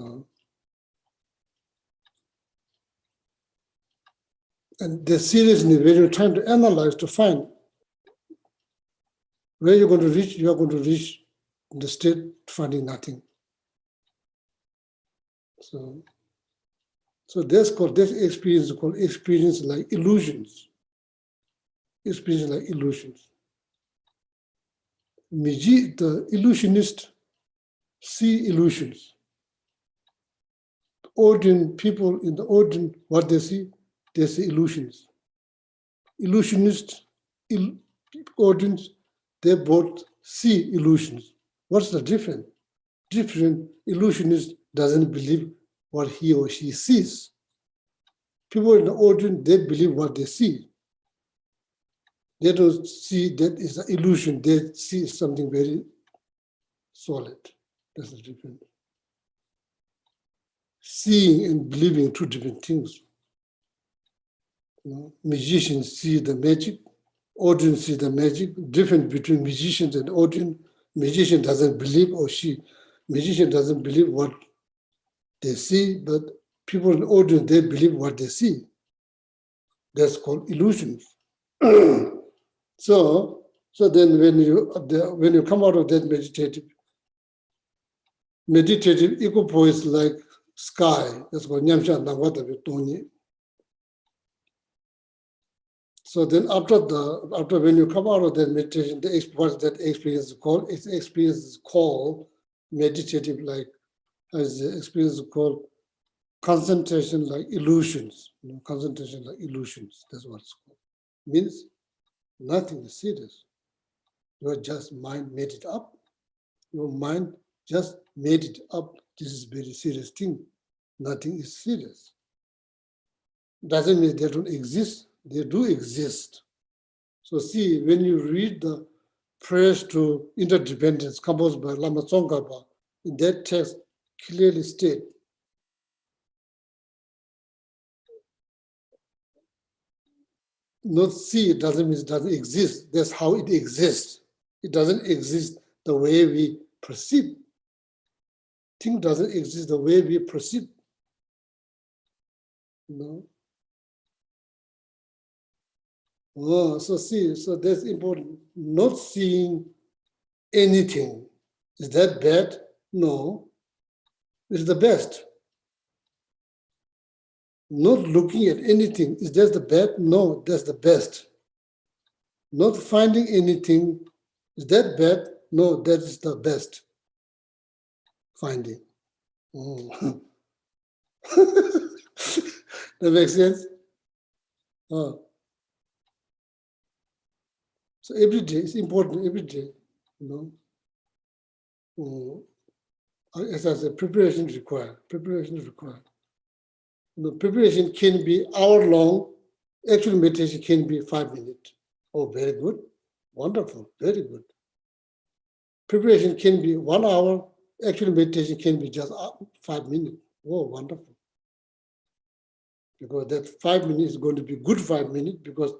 And the seriousness, when you're trying to analyze to find where you're going to reach, you're going to reach the state finding nothing. So this experience is called experience like illusions. Experience like illusions. The illusionist see illusions. Ordinary people in the ordinary, what they see illusions. Illusionists, audience, they both see illusions. What's the difference? Different illusionist doesn't believe what he or she sees. People in the audience, they believe what they see. They don't see that is an illusion. They see something very solid. That's the difference. Seeing and believing two different things. Magicians see the magic, audience see the magic. Difference between musicians and audience. Magician doesn't believe magician doesn't believe what they see, but people in the audience, they believe what they see. That's called illusions. So then when you come out of that meditative equipoise like sky, that's called Nyamsha Nangwatabe Toni. So then after when you come out of that meditation, what that experience is called? Its experience is called meditative, like as the experience is called concentration like illusions. Concentration like illusions. That's what it's called. Means nothing is serious. Your just mind made it up. Your mind just made it up. This is a very serious thing. Nothing is serious. Doesn't mean they don't exist. They do exist. So see, when you read the prayers to interdependence composed by Lama Tsongkhapa, in that text clearly state not see it doesn't mean it doesn't exist. That's how it exists. It doesn't exist the way we perceive. Thing doesn't exist the way we perceive. No. Oh, so see, so that's important. Not seeing anything. Is that bad? No. It's the best. Not looking at anything. Is that the bad? No, that's the best. Not finding anything. Is that bad? No, that is the best. Finding. Oh. That makes sense? Oh. So every day is important, every day, you know. As I said, preparation is required. Preparation is required. You know, preparation can be hour long. Actual meditation can be 5 minutes. Oh, very good. Wonderful. Very good. Preparation can be 1 hour. Actual meditation can be just 5 minutes. Oh, wonderful. Because that 5 minutes is going to be good 5 minutes because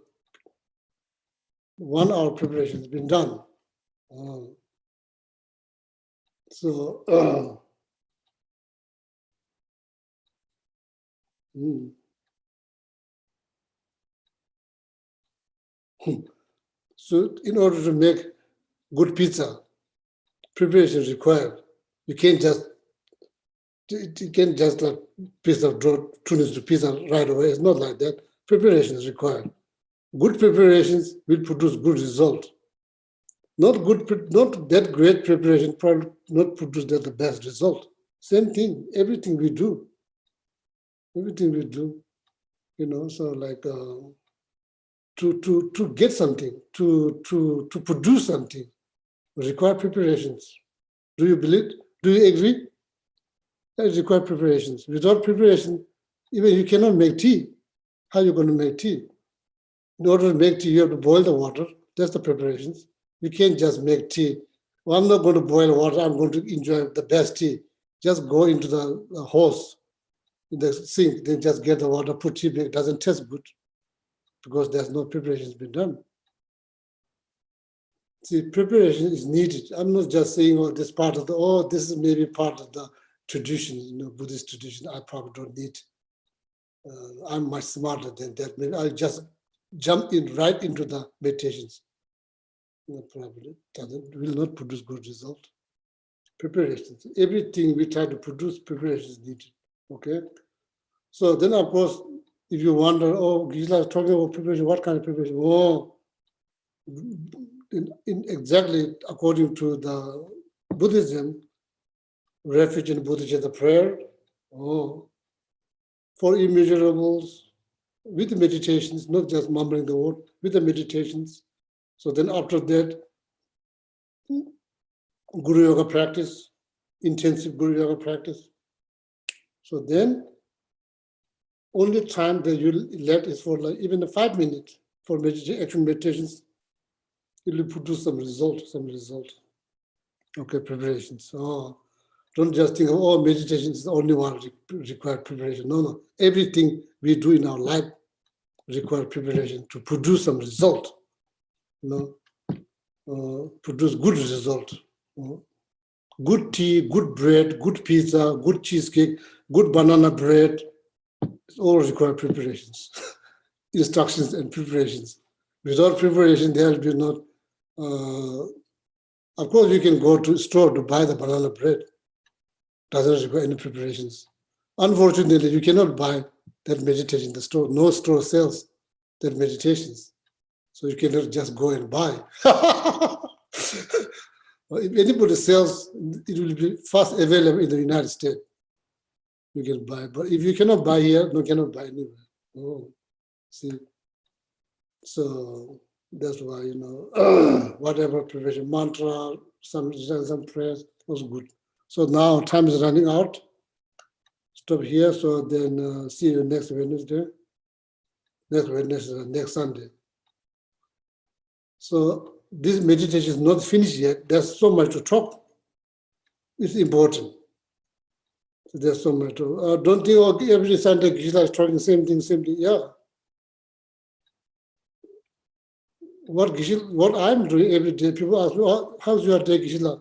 1 hour preparation has been done. So, so in order to make good pizza, preparation is required. You can't just like piece of dough turn into pizza right away. It's not like that. Preparation is required. Good preparations will produce good result. Not that great preparation probably not produce that the best result. Same thing. Everything we do, you know. So like to get something, to produce something, require preparations. Do you believe? Do you agree? It requires preparations. Without preparation, even you cannot make tea. How are you going to make tea? In order to make tea, you have to boil the water. That's the preparations. You can't just make tea. Well, I'm not going to boil water. I'm going to enjoy the best tea. Just go into the hose, in the sink, then just get the water, put tea back. It doesn't taste good because there's no preparations been done. See, preparation is needed. I'm not just saying, oh, this part of this is maybe part of the tradition, you know, Buddhist tradition. I probably don't need. I'm much smarter than that. Maybe I'll just jump in right into the meditations. No, probably will not produce good result. Preparations. Everything we try to produce, preparation is needed. Okay. So then, of course, if you wonder, oh, Gisela is talking about preparation. What kind of preparation? Oh, in exactly according to the Buddhism, refuge in Buddhism, the prayer. Oh, for immeasurables, with the meditations, not just mumbling the word, with the meditations. So then after that, Guru Yoga practice, intensive Guru Yoga practice. So then, only time that you let is for like even 5 minutes for actual meditations. It will produce some result. Okay, preparations. Oh, don't just think, oh, meditation is the only one required preparation. No. Everything we do in our life requires preparation to produce some result. You know, produce good result. Good tea, good bread, good pizza, good cheesecake, good banana bread. It all require preparations, instructions and preparations. Without preparation, there will be not. Of course, you can go to store to buy the banana bread. Doesn't require any preparations. Unfortunately, you cannot buy that meditation in the store. No store sells that meditations. So you cannot just go and buy. If anybody sells, it will be first available in the United States. You can buy. But if you cannot buy here, you cannot buy anywhere. Oh, see. So that's why, you know, whatever preparation, mantra, some prayers was good. So now time is running out. Stop here. So then see you next Wednesday. Next Wednesday, next Sunday. So this meditation is not finished yet. There's so much to talk. It's important. So there's so much to, don't think, oh, every Sunday Geshe-la is talking same thing. Yeah. What I'm doing every day, people ask me, oh, how's your day, Geshe-la?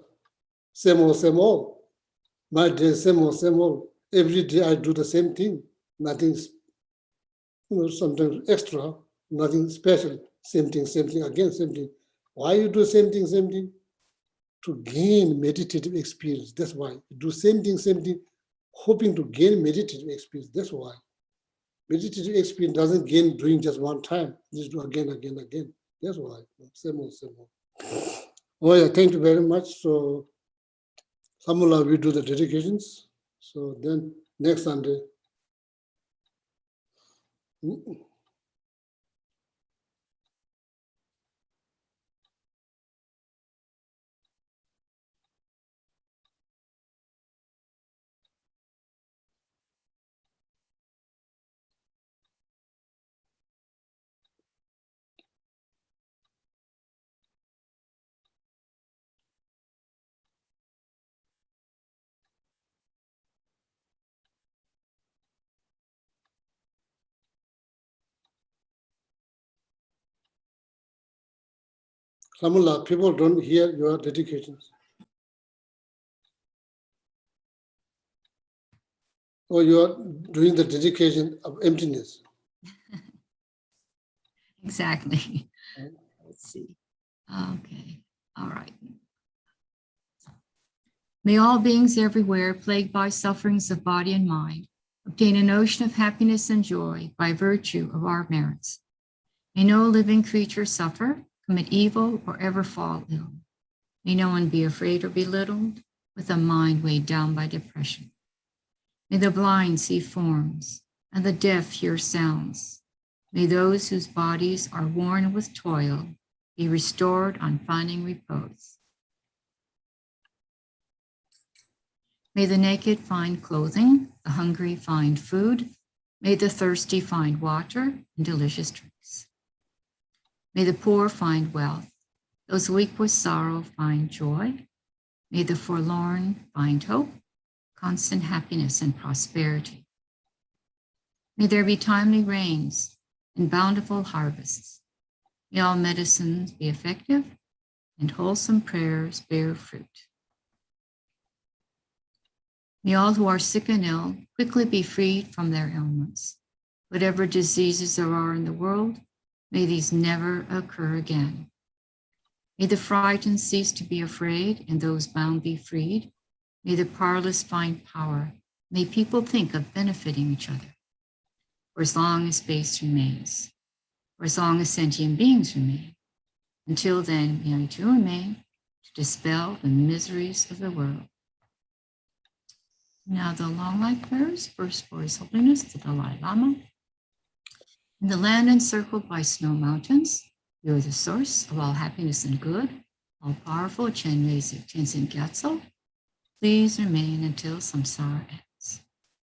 Same old. My day, same old. Every day I do the same thing. Nothing, sometimes extra, nothing special. Same thing, again, same thing. Why you do same thing? To gain meditative experience. That's why you do same thing, hoping to gain meditative experience. That's why. Meditative experience doesn't gain doing just one time. Just do again. That's why. Same old. Oh yeah, thank you very much. So, Samula, we do the dedications. So then next Sunday. Samula, people don't hear your dedications. Or you are doing the dedication of emptiness. Exactly. Let's see. Okay. All right. May all beings everywhere plagued by sufferings of body and mind obtain an ocean of happiness and joy by virtue of our merits. May no living creature suffer, commit evil, or ever fall ill. May no one be afraid or belittled with a mind weighed down by depression. May the blind see forms and the deaf hear sounds. May those whose bodies are worn with toil be restored on finding repose. May the naked find clothing, the hungry find food. May the thirsty find water and delicious drinks. May the poor find wealth, those weak with sorrow find joy. May the forlorn find hope, constant happiness and prosperity. May there be timely rains and bountiful harvests. May all medicines be effective and wholesome prayers bear fruit. May all who are sick and ill quickly be freed from their ailments. Whatever diseases there are in the world, may these never occur again. May the frightened cease to be afraid and those bound be freed. May the powerless find power. May people think of benefiting each other. For as long as space remains, for as long as sentient beings remain, until then, may I too remain to dispel the miseries of the world. Now the long life prayers, first for His Holiness the Dalai Lama. In the land encircled by snow mountains, you are the source of all happiness and good, all powerful Chenrezig Tenzin Gyatso. Please remain until samsara ends.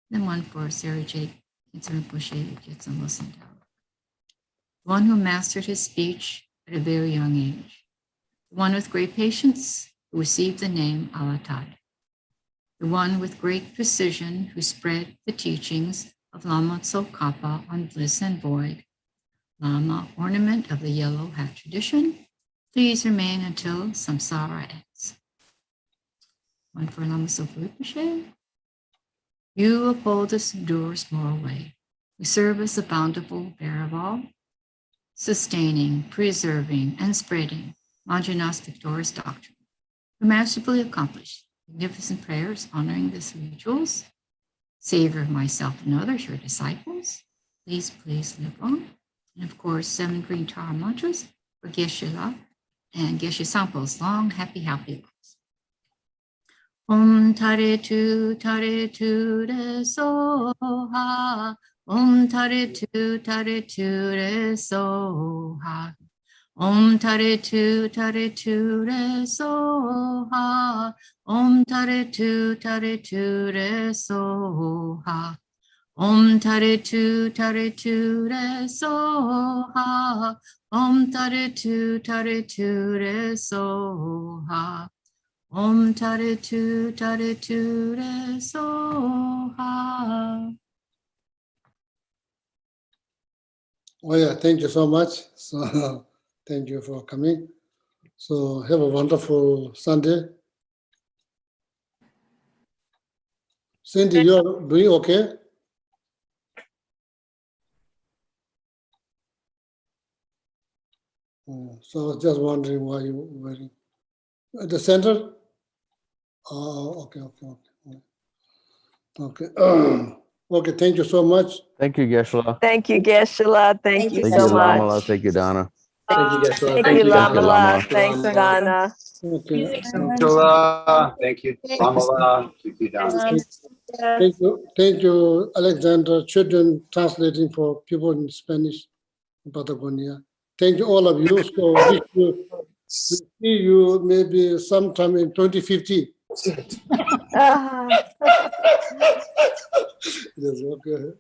Then one for Sarah Jake, Tenzin Rinpoche, Jetsun Wilson Tower. One who mastered his speech at a very young age. The one with great patience who received the name Alatad. The one with great precision who spread the teachings of Lama Tsongkhapa on bliss and void, Lama, ornament of the yellow hat tradition. Please remain until samsara ends. One for Lama Zopa Rinpoche. You uphold the Sudur's moral way. We serve as the bountiful bearer of all, sustaining, preserving, and spreading Majana's victorious doctrine. Who masterfully accomplished magnificent prayers honoring the three jewels. Savior of myself and others, your disciples. Please live long. And of course, 7 green Tara mantras for Geshe-la and Geshe Sampo's long, happy lives. Om Tare Tu Re Soha. Om Tare Tu Re Soha. Om Tare Tu Re Soha. Om Tare Tu Re Soha. Om tare tu re soha. Om tare tu re soha. Om tare tu re soha. Oh yeah, thank you so much. So thank you for coming. So have a wonderful Sunday. Cindy, you're doing okay? So I was just wondering why you were at the center. Oh, okay. Okay. Okay, thank you so much. Thank you, Geshe-la. Thank you, Geshe-la. Thank you Thank so you, Lamala. much. Thank you, Donna. Thank you, Geshe-la. Thank you, Thank you, Lamala. Lamala. Thanks, Donna. Okay. Thank you, Ramala. Thank you, Don. Thank you, Alexander. Children translating for people in Spanish in Patagonia. Thank you, all of you. So we see you maybe sometime in 2050. Ah. Yes, okay.